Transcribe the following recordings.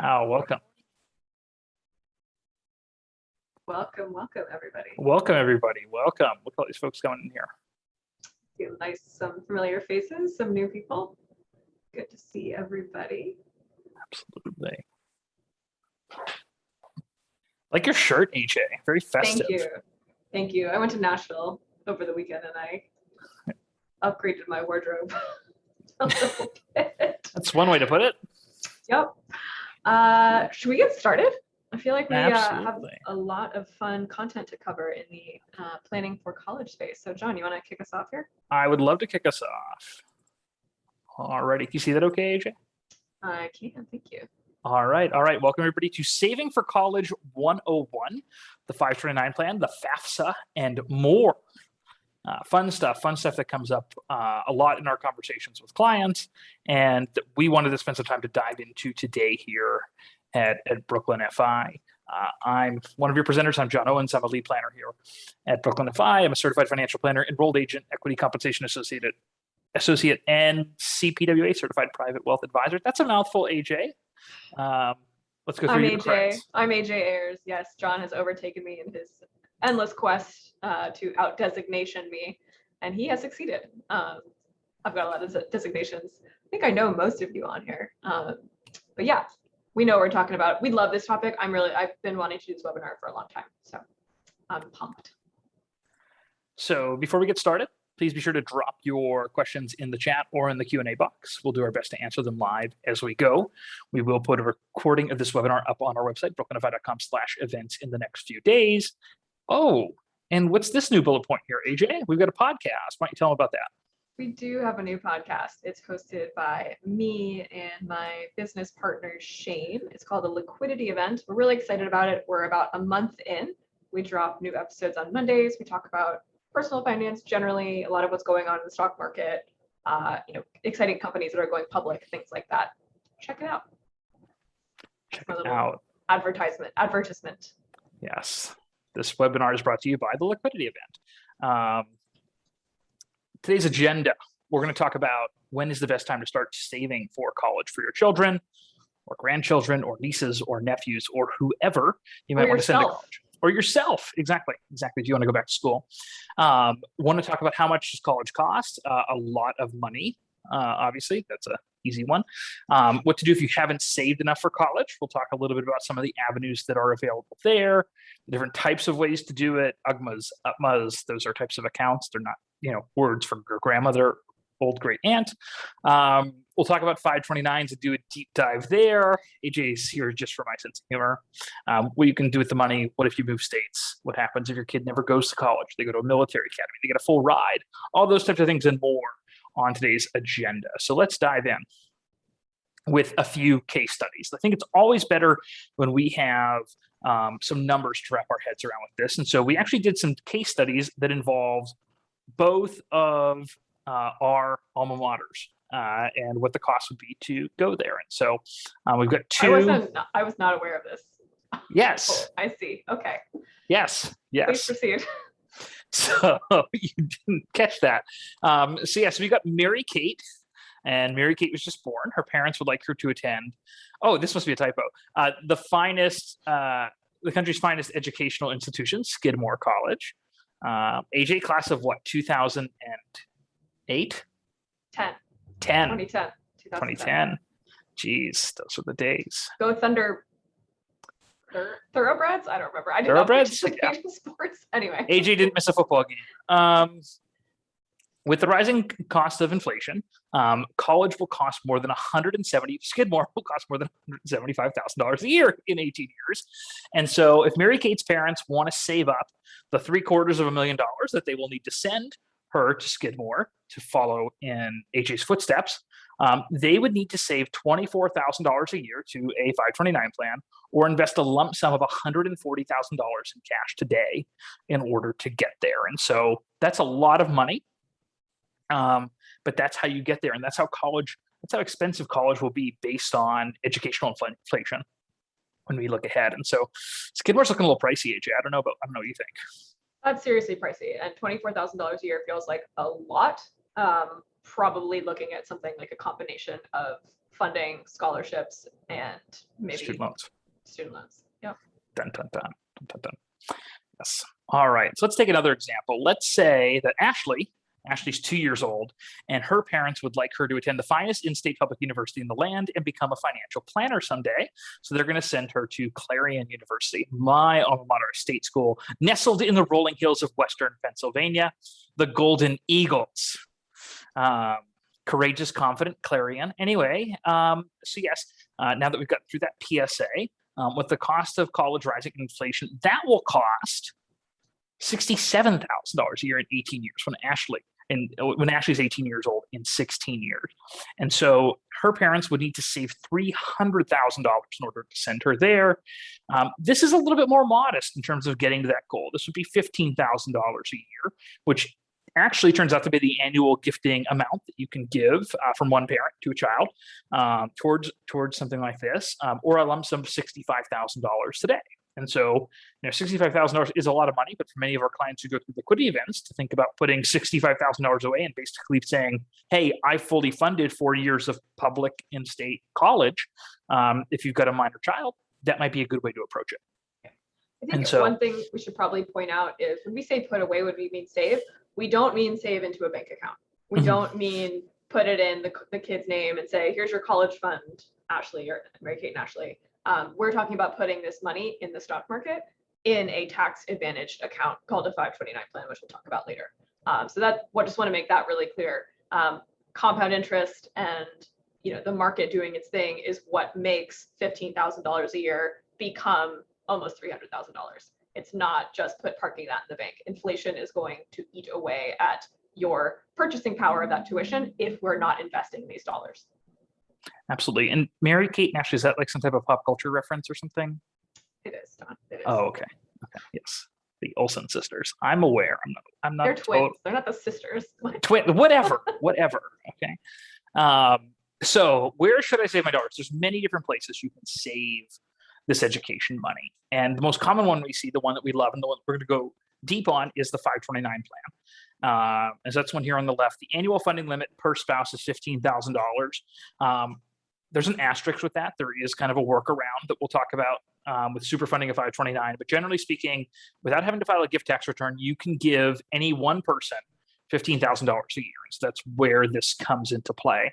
Wow, welcome. Welcome, everybody. Welcome, everybody. Welcome. Look at all these folks coming in here. Feel nice, some familiar faces, some new people. Good to see everybody. Absolutely. Like your shirt, AJ. Very festive. Thank you. I went to Nashville over the weekend and I upgraded my wardrobe a little bit. That's one way to put it. Yep. Should we get started? I feel like we have a lot of fun content to cover in the planning for college space. So John, you want to kick us off here? I would love to kick us off. Alrighty. Can you see that okay, AJ? I can, thank you. All right. Welcome, everybody, to Saving for College 101, the 529 plan, the FAFSA, and more. Fun stuff that comes up a lot in our conversations with clients, and we wanted to spend some time to dive into today here at Brooklyn FI. I'm one of your presenters. I'm John Owens. I'm a lead planner here at Brooklyn FI. I'm a certified financial planner, enrolled agent, equity compensation associate, and CPWA, certified private wealth advisor. That's a mouthful, AJ. Let's go through your credits. I'm AJ Ayers. Yes, John has overtaken me in his endless quest to out-designation me, and he has succeeded. I've got a lot of designations. I think I know most of you on here. But yeah, we know what we're talking about. We love this topic. I've been wanting to do this webinar for a long time, so I'm pumped. So before we get started, please be sure to drop your questions in the chat or in the Q&A box. We'll do our best to answer them live as we go. We will put a recording of this webinar up on our website, brooklynfi.com/events, in the next few days. Oh, and what's this new bullet point here, AJ? We've got a podcast. Why don't you tell them about that? We do have a new podcast. It's hosted by me and my business partner, Shane. It's called The Liquidity Event. We're really excited about it. We're about a month in. We drop new episodes on Mondays. We talk about personal finance, generally, a lot of what's going on in the stock market, exciting companies that are going public, things like that. Check it out. Check it out. Advertisement. Yes. This webinar is brought to you by The Liquidity Event. Today's agenda, we're going to talk about when is the best time to start saving for college for your children or grandchildren or nieces or nephews or whoever you might want to send to college. Or yourself, exactly. Do you want to go back to school? Want to talk about how much does college cost? A lot of money, obviously. That's an easy one. What to do if you haven't saved enough for college. We'll talk a little bit about some of the avenues that are available there, the different types of ways to do it. UGMAs, UTMAs, those are types of accounts. They're not, words from your grandmother, old great aunt. We'll talk about 529s and do a deep dive there. AJ's here just for my sense of humor. What you can do with the money. What if you move states? What happens if your kid never goes to college? They go to a military academy. They get a full ride. All those types of things and more on today's agenda. So let's dive in with a few case studies. I think it's always better when we have some numbers to wrap our heads around with this. And so we actually did some case studies that involves both of our alma maters and what the cost would be to go there. And so we've got two. I was not aware of this. Yes. Oh, I see. Okay. Yes. Please proceed. So you didn't catch that. So we got Mary Kate, and Mary Kate was just born. Her parents would like her to attend. Oh, this must be a typo. The country's finest educational institution, Skidmore College. AJ, class of what? 2008? 2010. Jeez, those were the days. Go Thunder. Thoroughbreds? I don't remember. I did Thoroughbreds? not participate in sports. Anyway. AJ didn't miss a football game. With the rising cost of inflation, college will cost more than Skidmore will cost more than $175,000 a year in 18 years. And so if Mary Kate's parents want to save up the $750,000 that they will need to send her to Skidmore to follow in AJ's footsteps, they would need to save $24,000 a year to a 529 plan or invest a lump sum of $140,000 in cash today in order to get there. And so that's a lot of money. But that's how you get there. And that's how expensive college will be based on educational inflation when we look ahead. And so Skidmore's looking a little pricey, AJ. I don't know what you think. That's seriously pricey. And $24,000 a year feels like a lot. Probably looking at something like a combination of funding scholarships and maybe Student loans. Student loans. Yep. Dun, dun, dun, dun, dun, dun. Yes. All right. So let's take another example. Let's say that Ashley's 2 years old, and her parents would like her to attend the finest in-state public university in the land and become a financial planner someday. So they're going to send her to Clarion University, my alma mater, state school, nestled in the rolling hills of Western Pennsylvania, the Golden Eagles. Courageous, confident Clarion. Anyway, so yes, now that we've got through that PSA, with the cost of college rising inflation, that will cost $67,000 a year in 18 years when Ashley's 18 years old in 16 years. And so her parents would need to save $300,000 in order to send her there. This is a little bit more modest in terms of getting to that goal. This would be $15,000 a year, which actually turns out to be the annual gifting amount that you can give from one parent to a child towards something like this, or a lump sum of $65,000 today. And so, $65,000 is a lot of money, but for many of our clients who go through liquidity events, to think about putting $65,000 away and basically saying, hey, I fully funded 4 years of public in-state college. If you've got a minor child, that might be a good way to approach it. I think one thing we should probably point out is when we say put away, what we mean save, we don't mean save into a bank account. We don't mean put it in the kid's name and say, here's your college fund, Ashley, or Mary-Kate and Ashley. We're talking about putting this money in the stock market in a tax advantaged account called a 529 plan, which we'll talk about later. So just want to make that really clear. Compound interest and the market doing its thing is what makes $15,000 a year become almost $300,000. It's not just parking that in the bank. Inflation is going to eat away at your purchasing power of that tuition if we're not investing these dollars. Absolutely. And Mary-Kate and Ashley, is that like some type of pop culture reference or something? It is, Don. It is. Oh, okay. Okay. Yes. The Olsen sisters. I'm aware. I'm not. They're twins. They're not the sisters. Whatever. Okay. So where should I save my dollars? There's many different places you can save this education money. And the most common one we see, the one that we love and the one we're going to go deep on, is the 529 plan. And so that's one here on the left. The annual funding limit per spouse is $15,000. There's an asterisk with that. There is kind of a workaround that we'll talk about with super funding of 529. But generally speaking, without having to file a gift tax return, you can give any one person $15,000 a year. So that's where this comes into play.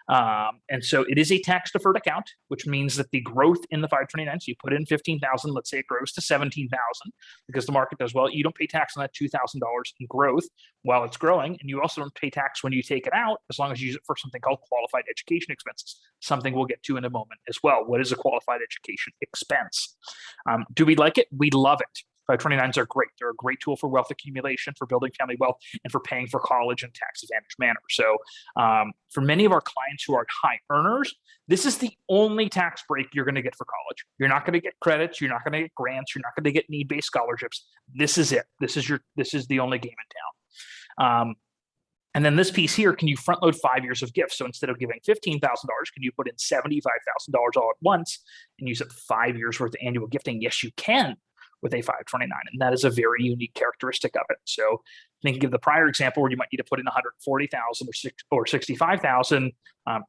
And so it is a tax deferred account, which means that the growth in the 529, so you put in 15,000, let's say it grows to 17,000 because the market does well. You don't pay tax on that $2,000 in growth while it's growing. And you also don't pay tax when you take it out, as long as you use it for something called qualified education expenses, something we'll get to in a moment as well. What is a qualified education expense? Do we like it? We love it. 529s are great. They're a great tool for wealth accumulation, for building family wealth, and for paying for college in a tax-advantaged manner. So for many of our clients who are high earners, this is the only tax break you're going to get for college. You're not going to get credits. You're not going to get grants. You're not going to get need-based scholarships. This is it. This is the only game in town. And then this piece here, can you front load 5 years of gifts? So instead of giving $15,000, can you put in $75,000 all at once and use up 5 years worth of annual gifting? Yes, you can, with a 529. And that is a very unique characteristic of it. So think of the prior example where you might need to put in 140,000 or 65,000.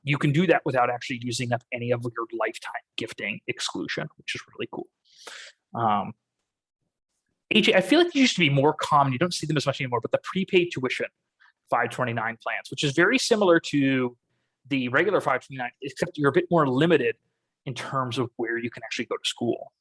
You can do that without actually using up any of your lifetime gifting exclusion, which is really cool. AJ, I feel like these used to be more common. You don't see them as much anymore, but the prepaid tuition 529 plans, which is very similar to the regular 529, except you're a bit more limited in terms of where you can actually go to school.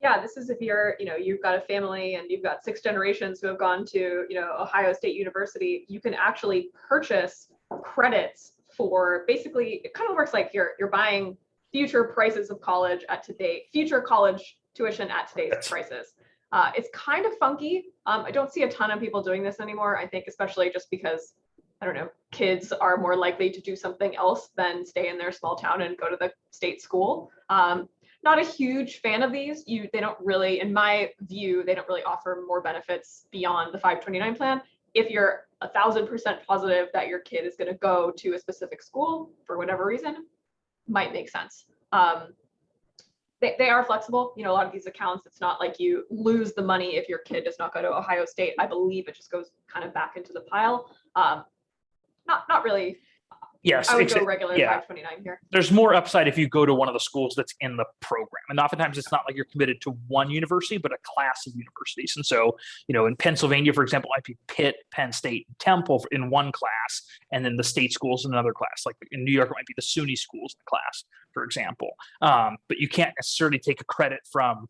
Yeah, this is if you've got a family and you've got 6 generations who have gone to, Ohio State University, you can actually purchase credits for, basically, it kind of works like you're buying future prices of college future college tuition at today's prices. It's kind of funky. I don't see a ton of people doing this anymore. I think especially just because, I don't know, kids are more likely to do something else than stay in their small town and go to the state school. Not a huge fan of these. They don't really, in my view, they don't really offer more benefits beyond the 529 plan. If you're 1,000% positive that your kid is going to go to a specific school for whatever reason, might make sense. They are flexible. A lot of these accounts, it's not like you lose the money if your kid does not go to Ohio State. I believe it just goes kind of back into the pile. Not really Yes, I would go regular yeah. 529 here. There's more upside if you go to one of the schools that's in the program. And oftentimes it's not like you're committed to one university, but a class of universities. And so, in Pennsylvania, for example, it might be Pitt, Penn State, and Temple in one class, and then the state schools in another class. Like in New York, it might be the SUNY schools in the class, for example. But you can't necessarily take a credit from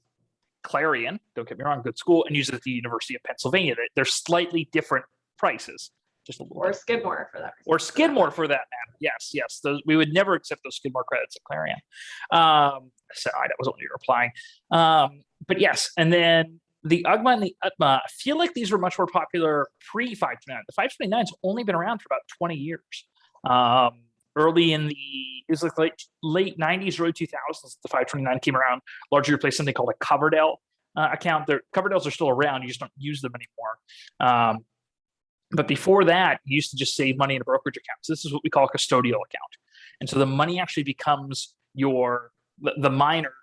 Clarion, don't get me wrong, good school, and use it at the University of Pennsylvania. They're slightly different prices. Just a little or bit. Skidmore for that reason. Or Skidmore for that matter. Yes. We would never accept those Skidmore credits at Clarion. Sorry, that was only replying. But yes, and then the UGMA and the UTMA, I feel like these were much more popular pre-529. The 529's only been around for about 20 years. Early in it was like late 90s, early 2000s, the 529 came around, largely replaced something called a Coverdell account. Coverdells are still around, you just don't use them anymore. But before that, you used to just save money in a brokerage account. So this is what we call a custodial account. And so the money actually becomes the minor,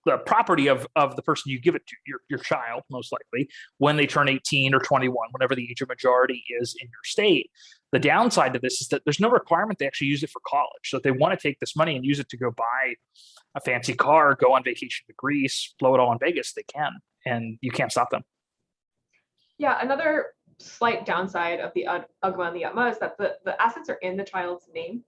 the property of the person you give it to, your child, most likely, when they turn 18 or 21, whenever the age of majority is in your state. The downside to this is that there's no requirement to actually use it for college. So if they want to take this money and use it to go buy a fancy car, go on vacation to Greece, blow it all in Vegas, they can. And you can't stop them. Yeah, another slight downside of the UGMA and the UTMA is that the assets are in the child's name.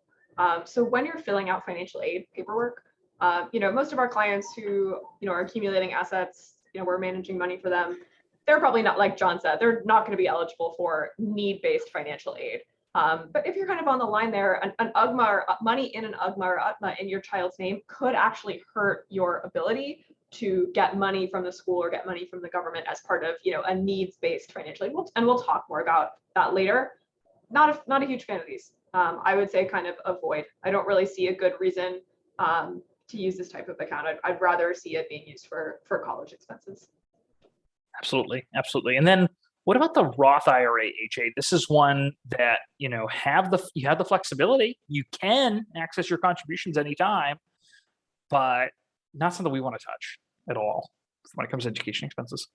So when you're filling out financial aid paperwork, most of our clients who, are accumulating assets, we're managing money for them. They're probably not, like John said, they're not going to be eligible for need-based financial aid. But if you're kind of on the line there, an UGMA or money in an UGMA or UTMA in your child's name could actually hurt your ability to get money from the school or get money from the government as part of, a needs-based financial aid. And we'll talk more about that later. Not a huge fan of these. I would say kind of avoid. I don't really see a good reason to use this type of account. I'd rather see it being used for college expenses. Absolutely. And then what about the Roth IRA, HA? This is one that, you have the flexibility. You can access your contributions anytime, but not something we want to touch at all when it comes to education expenses.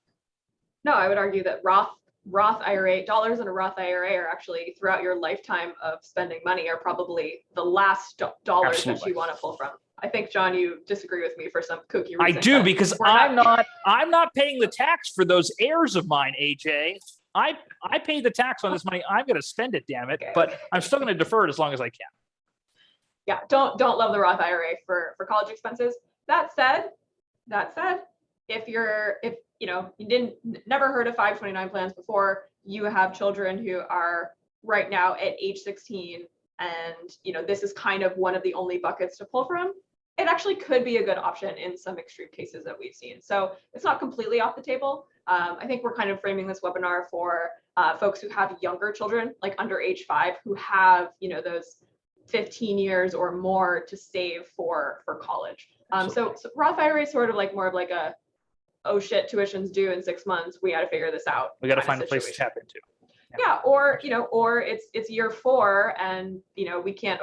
No, I would argue that Roth IRA dollars in a Roth IRA are actually, throughout your lifetime of spending money, are probably the last dollars Absolutely. that you want to pull from. I think, John, you disagree with me for some kooky reason. I do, because I'm not paying the tax for those heirs of mine, AJ. I pay the tax on this money. I'm going to spend it, damn it. Okay, but I'm still going to defer it as long as I can. Yeah, don't love the Roth IRA for college expenses. That said, if you never heard of 529 plans before, you have children who are right now at age 16, and this is kind of one of the only buckets to pull from, it actually could be a good option in some extreme cases that we've seen. So it's not completely off the table. I think we're kind of framing this webinar for folks who have younger children, like under age 5, who have those 15 years or more to save for college. So Roth IRA is sort of like more of like a, oh shit, tuition's due in 6 months, we got to figure this out. We got to find a place to tap into. Yeah, or it's year 4 and we can't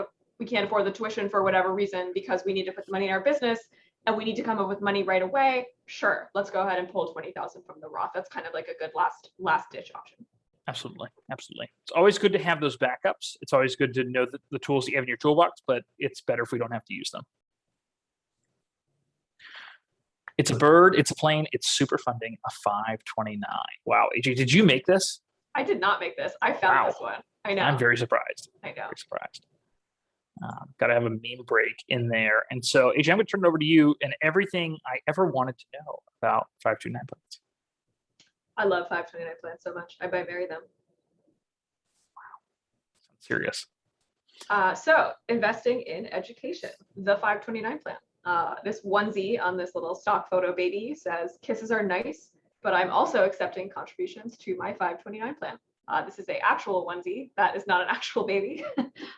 afford the tuition for whatever reason because we need to put the money in our business and we need to come up with money right away. Sure, let's go ahead and pull 20,000 from the Roth. That's kind of like a good last ditch option. Absolutely. It's always good to have those backups. It's always good to know the tools that you have in your toolbox, but it's better if we don't have to use them. It's a bird, it's a plane, it's super funding, a 529. Wow, AJ, did you make this? I did not make this. I found this one. I know. I'm very surprised. I know. Very surprised. Got to have a meme break in there. And so, AJ, I'm going to turn it over to you and everything I ever wanted to know about 529 plans. I love 529 plans so much. I might marry them. Wow. Sounds serious. So investing in education, the 529 plan. This onesie on this little stock photo baby says, kisses are nice, but I'm also accepting contributions to my 529 plan. This is an actual onesie. That is not an actual baby.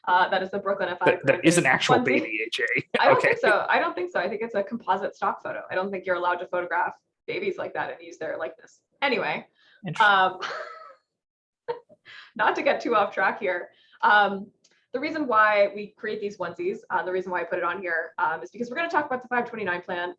That is the Brooklyn F5. That is an actual onesie. baby, AJ. I don't think so. I think it's a composite stock photo. I don't think you're allowed to photograph babies like that and use their likeness. Anyway, not to get too off track here. The reason why we create these onesies, the reason why I put it on here is because we're going to talk about the 529 plan.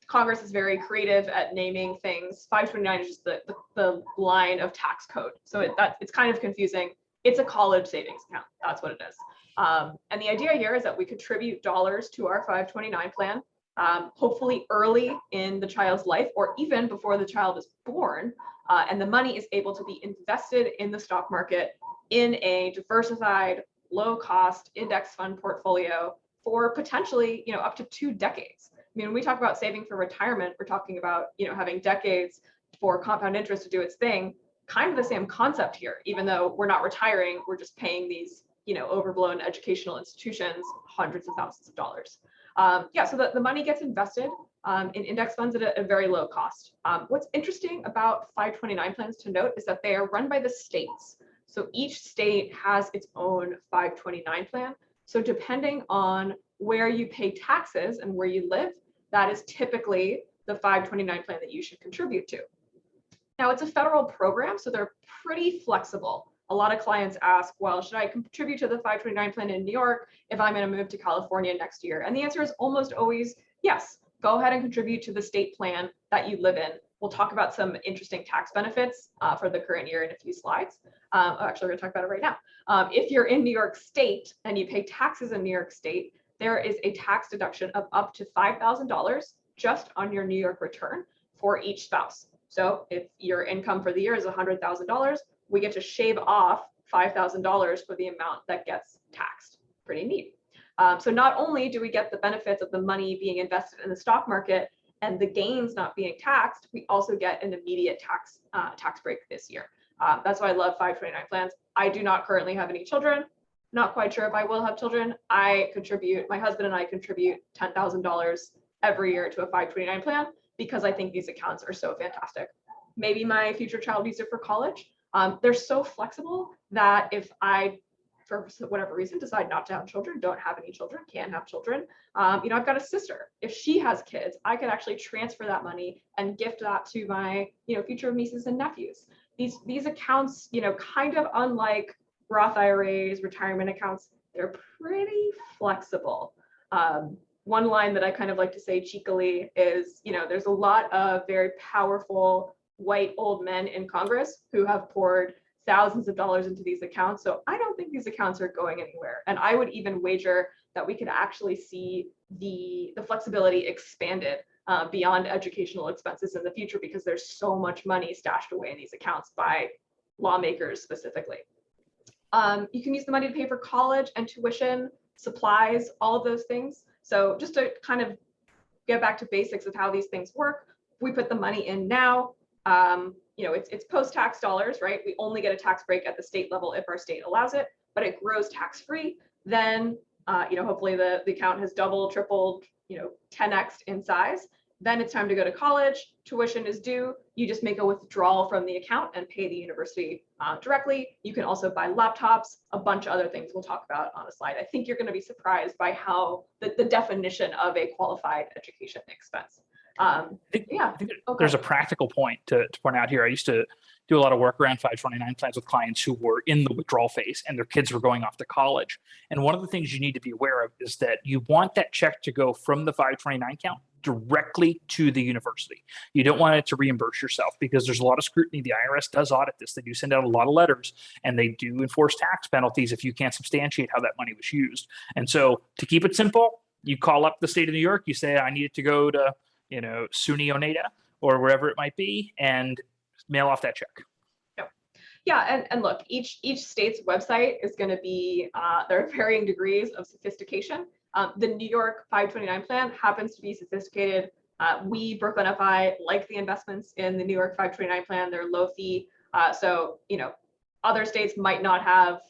Congress is very creative at naming things. 529 is just the line of tax code. So it's kind of confusing. It's a college savings account. That's what it is. And the idea here is that we contribute dollars to our 529 plan, hopefully early in the child's life or even before the child is born. And the money is able to be invested in the stock market in a diversified, low-cost index fund portfolio for potentially, up to 2 decades. I mean, when we talk about saving for retirement, we're talking about, having decades for compound interest to do its thing. Kind of the same concept here, even though we're not retiring, we're just paying these, overblown educational institutions hundreds of thousands of dollars. So the money gets invested in index funds at a very low cost. What's interesting about 529 plans to note is that they are run by the states. So each state has its own 529 plan. So depending on where you pay taxes and where you live, that is typically the 529 plan that you should contribute to. Now, it's a federal program, so they're pretty flexible. A lot of clients ask, well, should I contribute to the 529 plan in New York if I'm going to move to California next year? And the answer is almost always yes. Go ahead and contribute to the state plan that you live in. We'll talk about some interesting tax benefits for the current year in a few slides. Actually, we're going to talk about it right now. If you're in New York State and you pay taxes in New York State, there is a tax deduction of up to $5,000 just on your New York return for each spouse. So if your income for the year is $100,000, we get to shave off $5,000 for the amount that gets taxed. Pretty neat. So not only do we get the benefits of the money being invested in the stock market and the gains not being taxed, we also get an immediate tax break this year. That's why I love 529 plans. I do not currently have any children. Not quite sure if I will have children. My husband and I contribute $10,000 every year to a 529 plan because I think these accounts are so fantastic. Maybe my future child needs it for college. They're so flexible that if I, for whatever reason, decide not to have children, don't have any children, can't have children, I've got a sister. If she has kids, I could actually transfer that money and gift that to my, future nieces and nephews. These accounts, kind of unlike Roth IRAs, retirement accounts, they're pretty flexible. One line that I kind of like to say cheekily is, there's a lot of very powerful white old men in Congress who have poured thousands of dollars into these accounts. So I don't think these accounts are going anywhere. And I would even wager that we could actually see the flexibility expanded beyond educational expenses in the future because there's so much money stashed away in these accounts by lawmakers specifically. You can use the money to pay for college and tuition, supplies, all of those things. So just to kind of get back to basics of how these things work, we put the money in now. It's post-tax dollars, right? We only get a tax break at the state level if our state allows it, but it grows tax-free. Then, hopefully the account has doubled, tripled, 10x in size. Then it's time to go to college. Tuition is due. You just make a withdrawal from the account and pay the university directly. You can also buy laptops, a bunch of other things we'll talk about on a slide. I think you're going to be surprised by how the definition of a qualified education expense. I think there's a practical point to point out here. I used to do a lot of work around 529 plans with clients who were in the withdrawal phase and their kids were going off to college. And one of the things you need to be aware of is that you want that check to go from the 529 account directly to the university. You don't want it to reimburse yourself because there's a lot of scrutiny. The IRS does audit this. They do send out a lot of letters and they do enforce tax penalties if you can't substantiate how that money was used. And so to keep it simple, you call up the state of New York, you say, I need it to go to SUNY Oneida or wherever it might be, and mail off that check. Yeah, and look, each state's website is going to be, there are varying degrees of sophistication. The New York 529 plan happens to be sophisticated. We, Brooklyn FI, like the investments in the New York 529 plan. They're low fee. So, other states might not have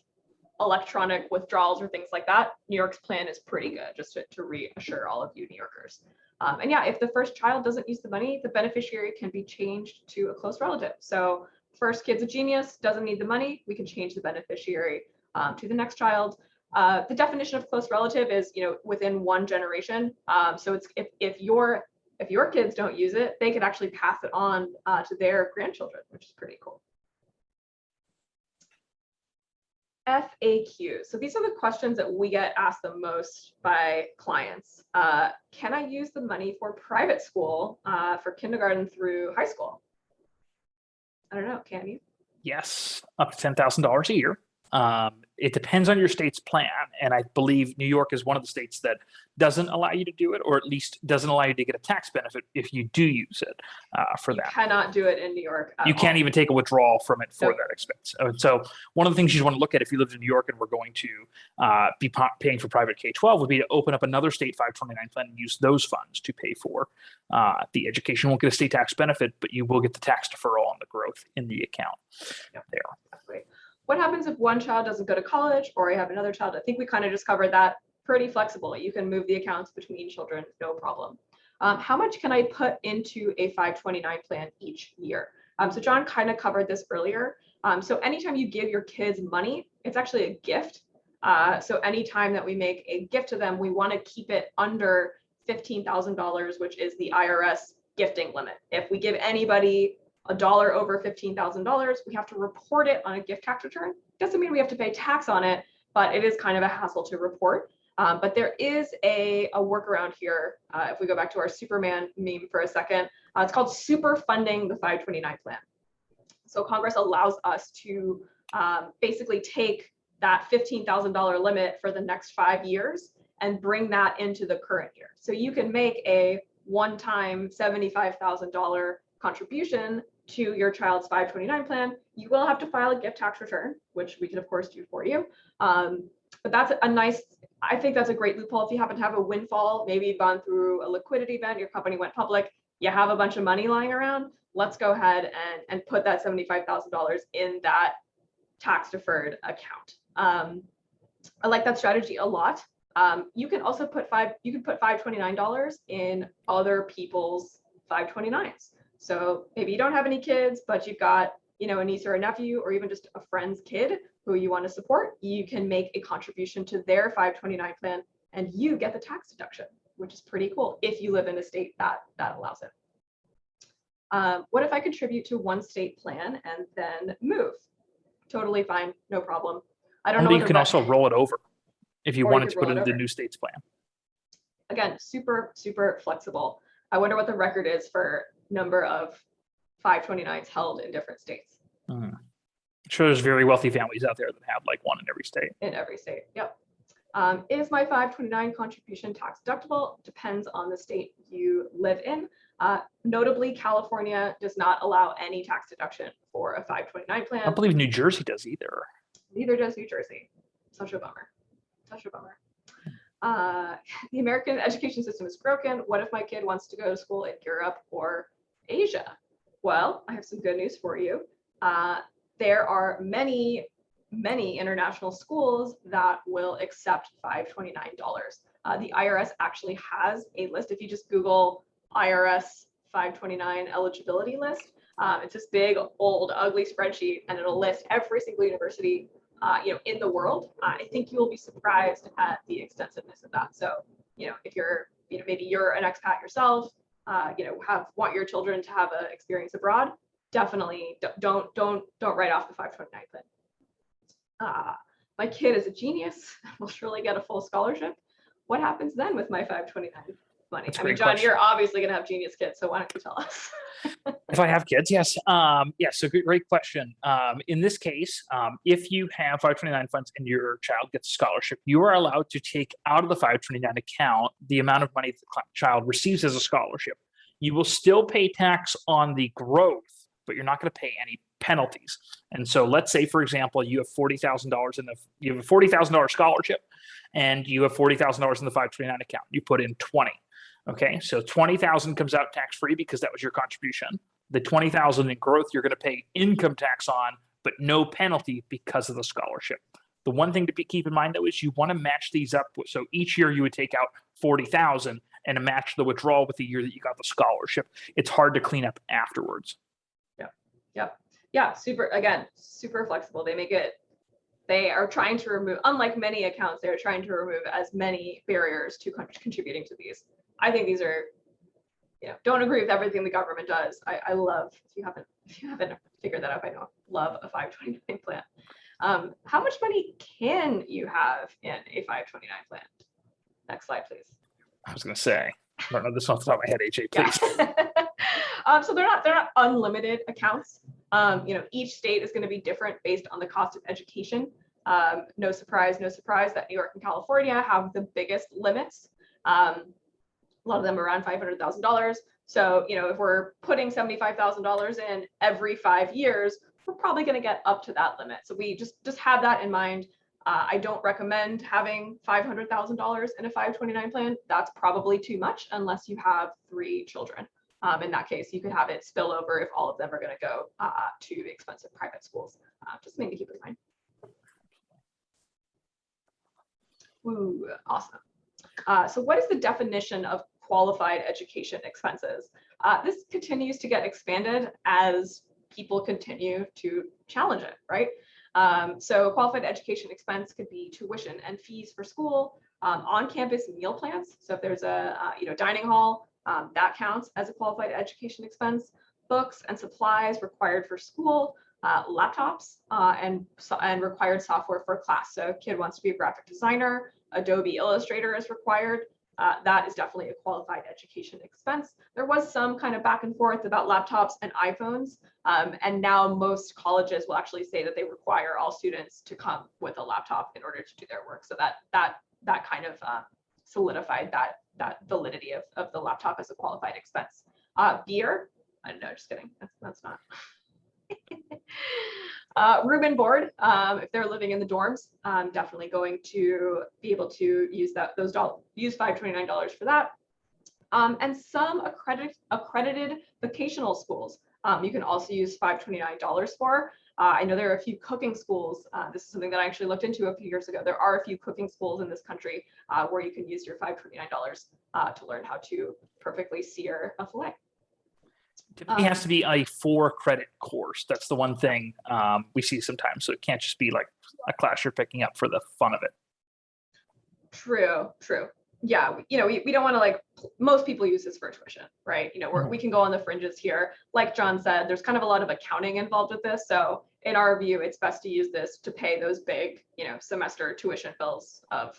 electronic withdrawals or things like that. New York's plan is pretty good, just to reassure all of you New Yorkers. And yeah, if the first child doesn't use the money, the beneficiary can be changed to a close relative. So first kid's a genius, doesn't need the money, we can change the beneficiary to the next child. The definition of close relative is, within one generation. So it's if your kids don't use it, they could actually pass it on to their grandchildren, which is pretty cool. FAQs. So these are the questions that we get asked the most by clients. Can I use the money for private school for kindergarten through high school? I don't know, can you? Yes, up to $10,000 a year. It depends on your state's plan. And I believe New York is one of the states that doesn't allow you to do it, or at least doesn't allow you to get a tax benefit if you do use it for that. Cannot do it in New York at You can't all. even take a withdrawal from it for Nope. that expense. So one of the things you want to look at if you lived in New York and we're going to be paying for private K-12 would be to open up another state 529 plan and use those funds to pay for the education. You won't get a state tax benefit, but you will get the tax deferral on the growth in the account there. Exactly. What happens if one child doesn't go to college or you have another child? I think we kind of just covered that. Pretty flexible. You can move the accounts between children, no problem. How much can I put into a 529 plan each year? So John kind of covered this earlier. So anytime you give your kids money, it's actually a gift. So anytime that we make a gift to them, we want to keep it under $15,000, which is the IRS gifting limit. If we give anybody $1 over $15,000, we have to report it on a gift tax return. Doesn't mean we have to pay tax on it, but it is kind of a hassle to report. But there is a workaround here. If we go back to our Superman meme for a second, it's called super funding the 529 plan. So Congress allows us to basically take that $15,000 limit for the next 5 years and bring that into the current year. So you can make a one-time $75,000 contribution to your child's 529 plan. You will have to file a gift tax return, which we can of course do for you. But that's a nice, I think that's a great loophole. If you happen to have a windfall, maybe you've gone through a liquidity event, your company went public, you have a bunch of money lying around, let's go ahead and put that $75,000 in that tax deferred account. I like that strategy a lot. You can also put $529 in other people's 529s. So maybe you don't have any kids, but you've got, a niece or a nephew, or even just a friend's kid who you want to support. You can make a contribution to their 529 plan and you get the tax deduction, which is pretty cool if you live in a state that allows it. What if I contribute to one state plan and then move? Totally fine, no problem. I don't know. You can also roll it over if you wanted to put it in the new state's plan. Again, super, super flexible. I wonder what the record is for number of 529s held in different states. I'm sure there's very wealthy families out there that have like one in every state. In every state, yep. Is my 529 contribution tax deductible? Depends on the state you live in. Notably, California does not allow any tax deduction for a 529 plan. I don't believe New Jersey does either. Neither does New Jersey. Such a bummer. Such a bummer. The American education system is broken. What if my kid wants to go to school in Europe or Asia? Well, I have some good news for you. There are many international schools that will accept $529. The IRS actually has a list. If you just Google IRS 529 eligibility list, it's this big, old, ugly spreadsheet, and it'll list every single university in the world. I think you will be surprised at the extensiveness of that. So, if you're, maybe you're an expat yourself, want your children to have an experience abroad, definitely don't write off the 529 plan. My kid is a genius, will surely get a full scholarship. What happens then with my 529 money? I mean, John, question. You're obviously going to have genius kids, so why don't you tell us? If I have kids, yes. So great question. In this case, if you have 529 funds and your child gets a scholarship, you are allowed to take out of the 529 account the amount of money the child receives as a scholarship. You will still pay tax on the growth, but you're not going to pay any penalties. And so let's say, for example, you have $40,000 you have a $40,000 scholarship and you have $40,000 in the 529 account. You put in 20. Okay, so 20,000 comes out tax-free because that was your contribution. The 20,000 in growth you're going to pay income tax on, but no penalty because of the scholarship. The one thing to keep in mind though is you want to match these up. So each year you would take out 40,000 and match the withdrawal with the year that you got the scholarship. It's hard to clean up afterwards. Yeah, super flexible. They are trying to remove, unlike many accounts, they're trying to remove as many barriers to contributing to these. I think these are, don't agree with everything the government does. I love, if you haven't figured that out by now, love a 529 plan. How much money can you have in a 529 plan? Next slide, please. I was going to say, I don't know this off the top of my head, AJ, please. Yeah. So they're not unlimited accounts. Each state is going to be different based on the cost of education. No surprise that New York and California have the biggest limits. A lot of them around $500,000. So, if we're putting $75,000 in every 5 years, we're probably going to get up to that limit. So we just have that in mind. I don't recommend having $500,000 in a 529 plan. That's probably too much unless you have 3 children. In that case, you could have it spill over if all of them are going to go to expensive private schools. Just maybe keep in mind. Ooh, awesome. So what is the definition of qualified education expenses? This continues to get expanded as people continue to challenge it, right? So qualified education expense could be tuition and fees for school, on-campus meal plans. So if there's a dining hall, that counts as a qualified education expense. Books and supplies required for school, laptops, and required software for class. So if a kid wants to be a graphic designer, Adobe Illustrator is required. That is definitely a qualified education expense. There was some kind of back and forth about laptops and iPhones, and now most colleges will actually say that they require all students to come with a laptop in order to do their work. So that kind of solidified that validity of the laptop as a qualified expense. Beer, no, just kidding. That's not. Room and board, if they're living in the dorms, definitely going to be able to use use $529 for that. And some accredited vocational schools, you can also use $529 for. I know there are a few cooking schools. This is something that I actually looked into a few years ago. There are a few cooking schools in this country where you can use your $529 to learn how to perfectly sear a fillet. Typically has to be a 4-credit course. That's the one thing we see sometimes. So it can't just be like a class you're picking up for the fun of it. True. Yeah, we don't want to most people use this for tuition, right? We can go on the fringes here. Like John said, there's kind of a lot of accounting involved with this. So in our view, it's best to use this to pay those big, semester tuition bills of,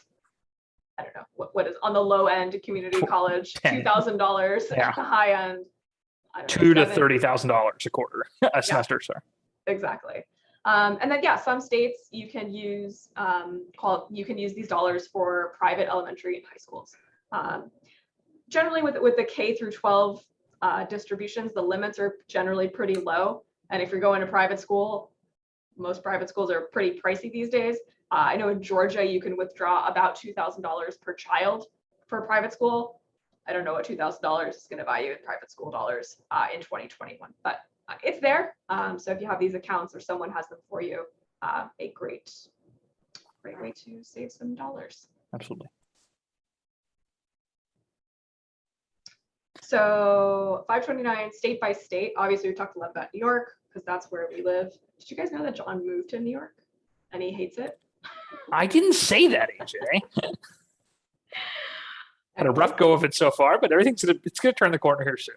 I don't know, what is on the low end community college, $2,000, Yeah. the high end, $2,000 to $30,000 a quarter, a semester, sorry. Exactly. And then, some states you can use these dollars for private elementary and high schools. Generally, with the K through 12 distributions, the limits are generally pretty low. And if you're going to private school, most private schools are pretty pricey these days. I know in Georgia, you can withdraw about $2,000 per child for a private school. I don't know what $2,000 is going to buy you in private school dollars in 2021, but it's there. So if you have these accounts or someone has them for you, a great way to save some dollars. Absolutely. So 529 state by state. Obviously, we talked a lot about New York because that's where we live. Did you guys know that John moved to New York and he hates it? I didn't say that, AJ. Had a rough go of it so far, but it's gonna turn the corner here soon.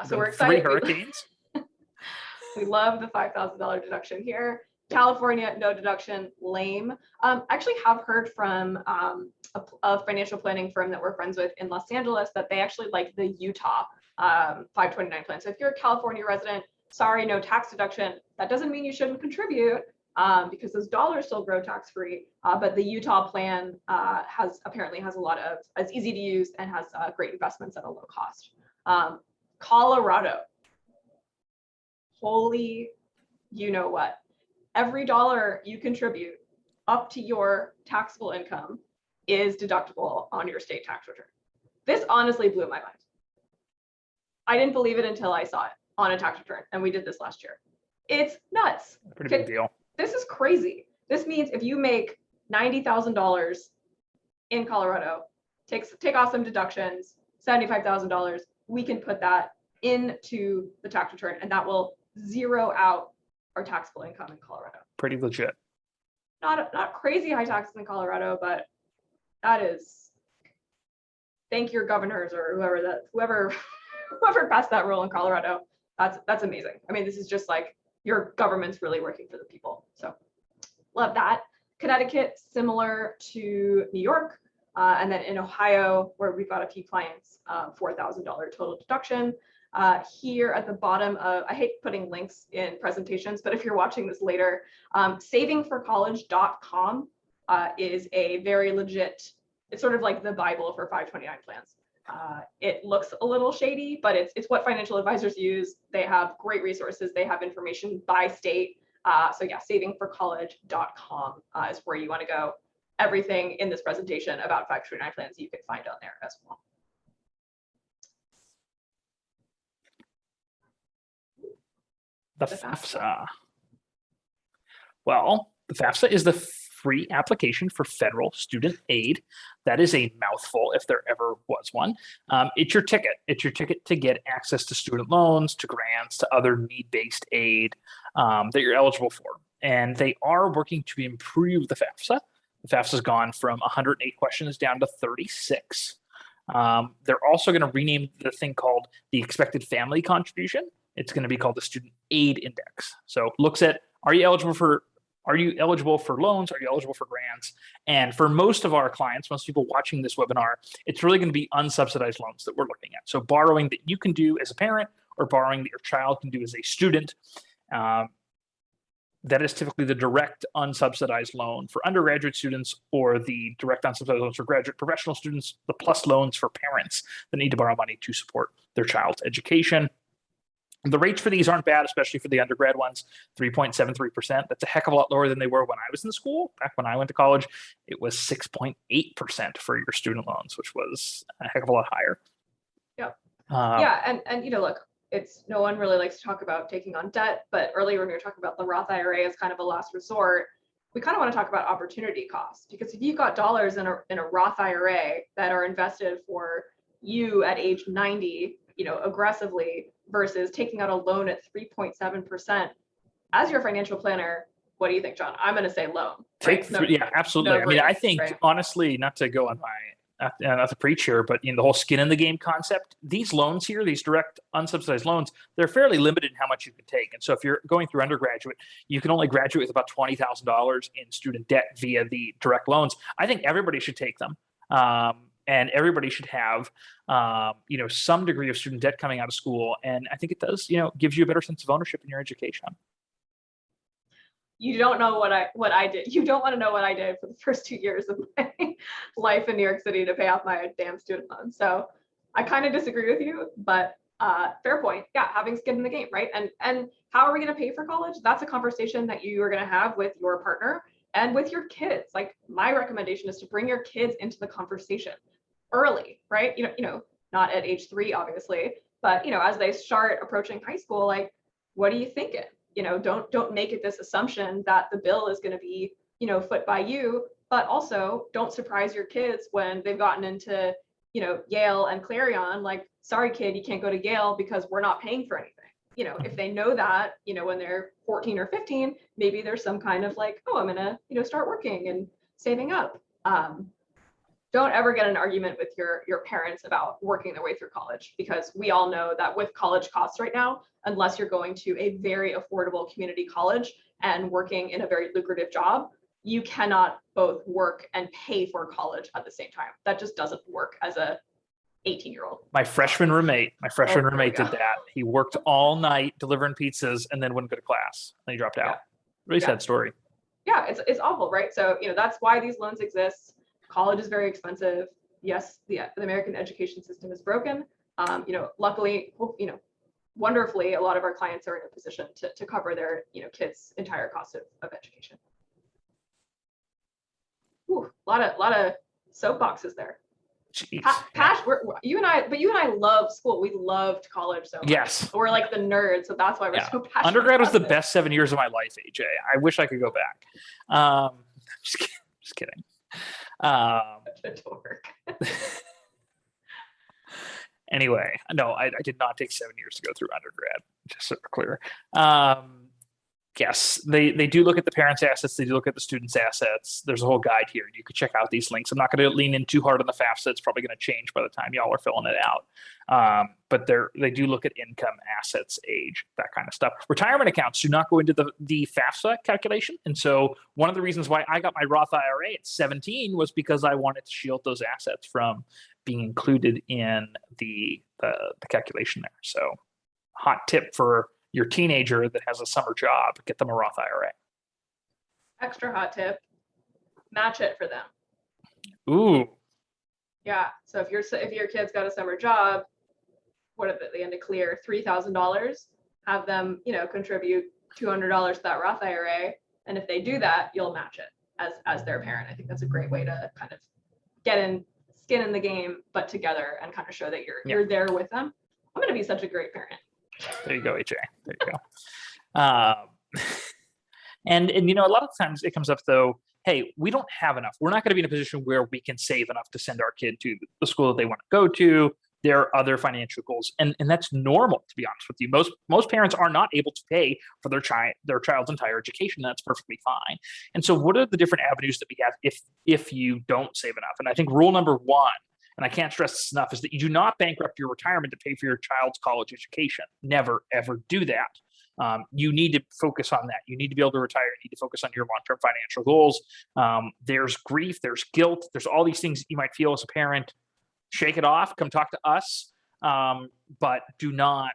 So we're excited. 3 hurricanes. We love the $5,000 deduction here. California, no deduction, lame. I actually have heard from a financial planning firm that we're friends with in Los Angeles that they actually like the Utah 529 plan. So if you're a California resident, sorry, no tax deduction. That doesn't mean you shouldn't contribute because those dollars still grow tax-free. But the Utah plan apparently has a lot of, it's easy to use and has great investments at a low cost. Colorado, holy, you know what? Every dollar you contribute up to your taxable income is deductible on your state tax return. This honestly blew my mind. I didn't believe it until I saw it on a tax return, and we did this last year. It's nuts. Pretty big deal. This is crazy. This means if you make $90,000 in Colorado, take off some deductions, $75,000, we can put that into the tax return, and that will zero out our taxable income in Colorado. Pretty legit. Not crazy high taxes in Colorado, but that is, thank your governors or whoever passed that rule in Colorado. That's amazing. I mean, this is just like your government's really working for the people. So love that. Connecticut, similar to New York, And then in Ohio, where we've got a few clients, $4,000 total deduction. Here at the bottom of, I hate putting links in presentations, but if you're watching this later, savingforcollege.com is a very legit, it's sort of like the Bible for 529 plans. It looks a little shady, but it's what financial advisors use. They have great resources. They have information by state. So yeah, savingforcollege.com is where you want to go. Everything in this presentation about 529 plans you can find on there as well. The FAFSA. Well, the FAFSA is the free application for federal student aid. That is a mouthful if there ever was one. It's your ticket. It's your ticket to get access to student loans, to grants, to other need-based aid that you're eligible for. And they are working to improve the FAFSA. The FAFSA has gone from 108 questions down to 36. They're also going to rename the thing called the expected family contribution. It's going to be called the Student Aid Index. So it looks at, are you eligible for loans? Are you eligible for grants? And for most of our clients, most people watching this webinar, it's really going to be unsubsidized loans that we're looking at. So borrowing that you can do as a parent or borrowing that your child can do as a student. That is typically the direct unsubsidized loan for undergraduate students or the direct unsubsidized loans for graduate professional students, the plus loans for parents that need to borrow money to support their child's education. The rates for these aren't bad, especially for the undergrad ones, 3.73%. That's a heck of a lot lower than they were when I was in school. Back when I went to college, it was 6.8% for your student loans, which was a heck of a lot higher. Yep. Yeah, and look, it's no one really likes to talk about taking on debt, but earlier when we were talking about the Roth IRA as kind of a last resort, we kind of want to talk about opportunity cost, because if you've got dollars in a Roth IRA that are invested for you at age 90, aggressively, versus taking out a loan at 3.7%, as your financial planner, what do you think, John? I'm going to say loan. Right? Yeah, absolutely. I mean, I think honestly, not to go on not to preach here, but the whole skin in the game concept, these loans here, these direct unsubsidized loans, they're fairly limited in how much you can take. And so if you're going through undergraduate, you can only graduate with about $20,000 in student debt via the direct loans. I think everybody should take them. And everybody should have, some degree of student debt coming out of school. And I think it does, gives you a better sense of ownership in your education. You don't know what I did. You don't want to know what I did for the first 2 years of my life in New York City to pay off my damn student loan. So I kind of disagree with you, but fair point. Yeah, having skin in the game, right? And how are we going to pay for college? That's a conversation that you are going to have with your partner and with your kids. Like, my recommendation is to bring your kids into the conversation early, right? Not at age 3, obviously, but as they start approaching high school, like, what are you thinking? Don't make it this assumption that the bill is going to be, foot by you, but also don't surprise your kids when they've gotten into, Yale and Clarion, like, sorry, kid, you can't go to Yale because we're not paying for anything. If they know that, when they're 14 or 15, maybe there's some kind of like, oh, I'm going to, start working and saving up. Don't ever get an argument with your parents about working their way through college, because we all know that with college costs right now, unless you're going to a very affordable community college and working in a very lucrative job, you cannot both work and pay for college at the same time. That just doesn't work as a 18-year-old. My freshman roommate did that. He worked all night delivering pizzas and then wouldn't go to class. And he dropped out. Really sad story. Yeah, it's awful, right? So, that's why these loans exist. College is very expensive. Yes, the American education system is broken. Luckily, wonderfully, a lot of our clients are in a position to cover their, kids' entire cost of education. Ooh, a lot of soapboxes there. Pash, you and I love school. We loved college so much. Yes. We're like the nerds, so that's why we're so passionate. Undergrad was the best 7 years of my life, AJ. I wish I could go back. Just kidding. Anyway, no, I did not take 7 years to go through undergrad, just so we're clear. Yes, they do look at the parents' assets. They do look at the students' assets. There's a whole guide here. You could check out these links. I'm not going to lean in too hard on the FAFSA. It's probably going to change by the time y'all are filling it out. But they do look at income, assets, age, that kind of stuff. Retirement accounts do not go into the FAFSA calculation. And so one of the reasons why I got my Roth IRA at 17 was because I wanted to shield those assets from being included in the calculation there. So hot tip for your teenager that has a summer job, get them a Roth IRA. Extra hot tip, match it for them. Ooh. Yeah. So if your kid's got a summer job, what if they end to clear $3,000, have them, contribute $200 to that Roth IRA. And if they do that, you'll match it as their parent. I think that's a great way to kind of get skin in the game, but together, and kind of show that you're there with them. I'm going to be such a great parent. There you go, AJ. There you go. And a lot of times it comes up though, hey, we don't have enough. We're not going to be in a position where we can save enough to send our kid to the school that they want to go to. There are other financial goals, and that's normal, to be honest with you. Most parents are not able to pay for their child's entire education. That's perfectly fine. And so, what are the different avenues that we have if you don't save enough? And I think rule number one, and I can't stress this enough, is that you do not bankrupt your retirement to pay for your child's college education. Never, ever do that. You need to focus on that. You need to be able to retire. You need to focus on your long-term financial goals. There's grief, there's guilt, there's all these things you might feel as a parent. Shake it off. Come talk to us. But do not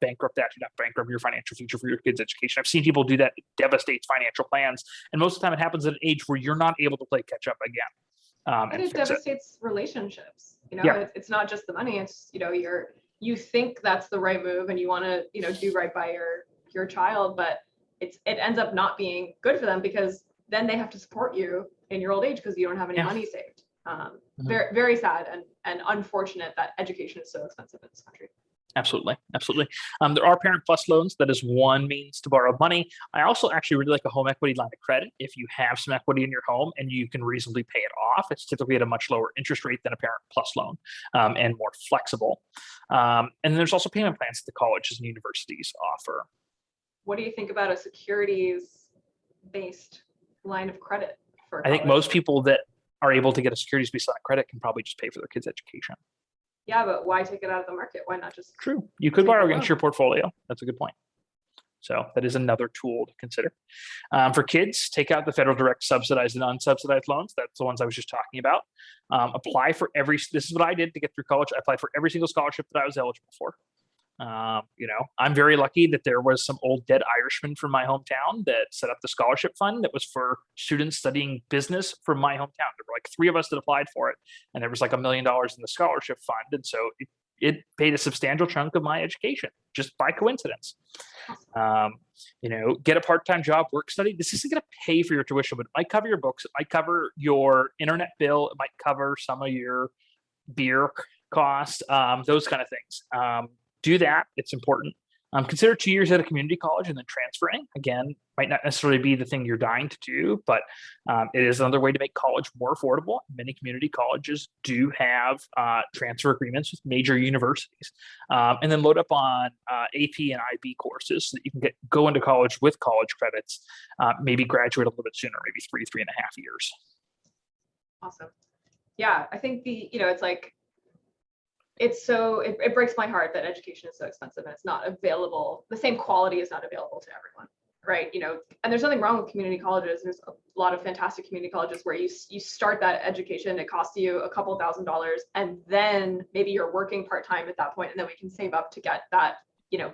bankrupt that. Do not bankrupt your financial future for your kids' education. I've seen people do that. It devastates financial plans. And most of the time it happens at an age where you're not able to play catch up again. And it devastates relationships. It's not just the money. It's, you think that's the right move and you want to, do right by your child, but it ends up not being good for them, because then they have to support you in your old age because you don't have any money saved. Very, very sad and unfortunate that education is so expensive in this country. Absolutely. There are Parent Plus loans. That is one means to borrow money. I also actually really like a home equity line of credit. If you have some equity in your home and you can reasonably pay it off, it's typically at a much lower interest rate than a Parent Plus loan, and more flexible. And then there's also payment plans that the colleges and universities offer. What do you think about a securities-based line of credit for college? I think most people that are able to get a securities-based line of credit can probably just pay for their kids' education. Yeah, but why take it out of the market? Why not just? True. You could borrow against your portfolio. That's a good point. So that is another tool to consider. For kids, take out the federal direct subsidized and unsubsidized loans. That's the ones I was just talking about. Apply for this is what I did to get through college. I applied for every single scholarship that I was eligible for. I'm very lucky that there was some old dead Irishman from my hometown that set up the scholarship fund that was for students studying business from my hometown. There were like 3 of us that applied for it, and there was like $1 million in the scholarship fund. And so it paid a substantial chunk of my education just by coincidence. Get a part-time job, work study. This isn't going to pay for your tuition, but it might cover your books. It might cover your internet bill. It might cover some of your beer costs, those kind of things. Do that. It's important. Consider 2 years at a community college and then transferring. Again, might not necessarily be the thing you're dying to do, but it is another way to make college more affordable. Many community colleges do have transfer agreements with major universities. And then load up on AP and IB courses so that you can go into college with college credits, maybe graduate a little bit sooner, maybe 3.5 years. Awesome. Yeah, I think it's like, it breaks my heart that education is so expensive and it's not available. The same quality is not available to everyone, right? And there's nothing wrong with community colleges. There's a lot of fantastic community colleges where you start that education, it costs you a couple $1,000s, and then maybe you're working part-time at that point, and then we can save up to get that,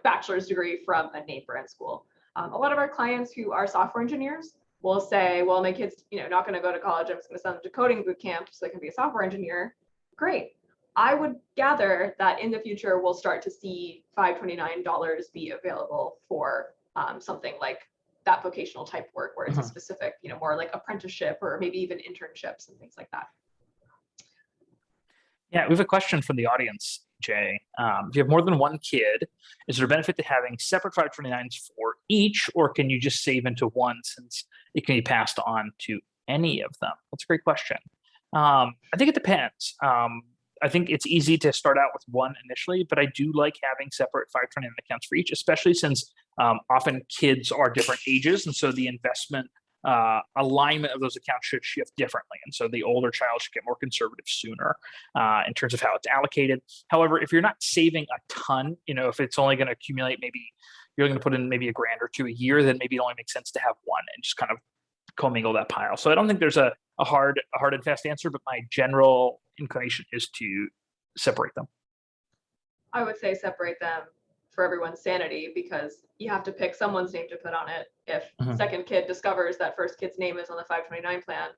bachelor's degree from a name brand school. A lot of our clients who are software engineers will say, well, my kid's, not going to go to college. I'm just going to send them to coding boot camp so they can be a software engineer. Great. I would gather that in the future, we'll start to see $529 be available for something like that vocational type work, where it's a specific, more like apprenticeship or maybe even internships and things like that. Yeah, we have a question from the audience, Jay. If you have more than one kid, is there a benefit to having separate 529s for each, or can you just save into one since it can be passed on to any of them? That's a great question. I think it depends. I think it's easy to start out with one initially, but I do like having separate 529 accounts for each, especially since Often kids are different ages, and so the investment alignment of those accounts should shift differently. And so the older child should get more conservative sooner in terms of how it's allocated. However, if you're not saving a ton, if it's only going to accumulate, maybe you're going to put in maybe $1,000 or $2,000 a year, then maybe it only makes sense to have one and just kind of commingle that pile. So I don't think there's a hard and fast answer, but my general inclination is to separate them. I would say separate them for everyone's sanity, because you have to pick someone's name to put on it. If second kid discovers that first kid's name is on the 529 plan,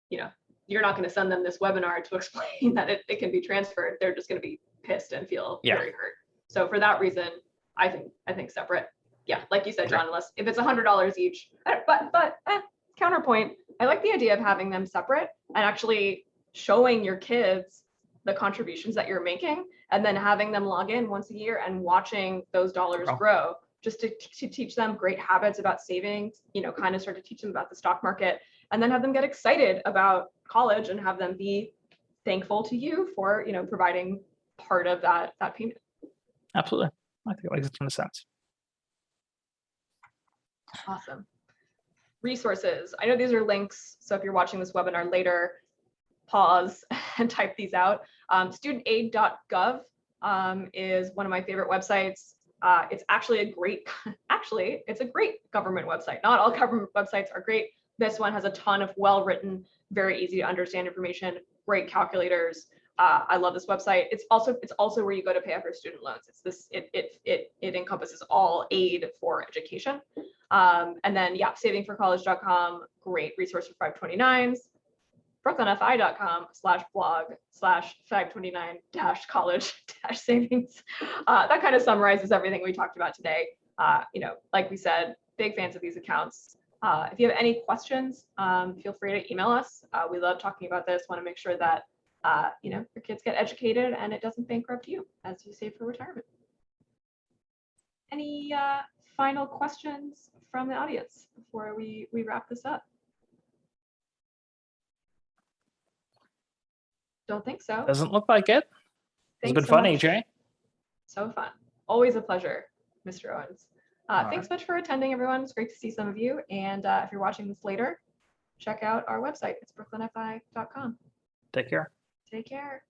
you're not going to send them this webinar to explain that it can be transferred. They're just going to be pissed and feel very hurt. So for that reason, I think separate. Yeah, like you said, John, unless if it's $100 each. But counterpoint, I like the idea of having them separate and actually showing your kids the contributions that you're making, and then having them log in once a year and watching those dollars grow, just to teach them great habits about savings, kind of start to teach them about the stock market, and then have them get excited about college and have them be thankful to you for, providing part of that payment. Absolutely. I think it makes a ton of sense. Awesome. Resources. I know these are links, so if you're watching this webinar later, pause and type these out. Studentaid.gov is one of my favorite websites. It's actually a great government website. Not all government websites are great. This one has a ton of well-written, very easy to understand information, great calculators. I love this website. It's also where you go to pay off your student loans. It encompasses all aid for education. And then savingforcollege.com, great resource for 529s. brooklynfi.com/blog/529-college-savings. That kind of summarizes everything we talked about today. Like we said, big fans of these accounts. If you have any questions, feel free to email us. We love talking about this. Want to make sure that your kids get educated and it doesn't bankrupt you as you save for retirement. Any final questions from the audience before we wrap this up? Don't think so. Doesn't look like it. It's been so fun, much. AJ. So fun. Always a pleasure, Mr. Owens. Thanks much for attending, everyone. It's great to see some of you. And if you're watching this later, check out our website. It's brooklynfi.com. Take care. Take care.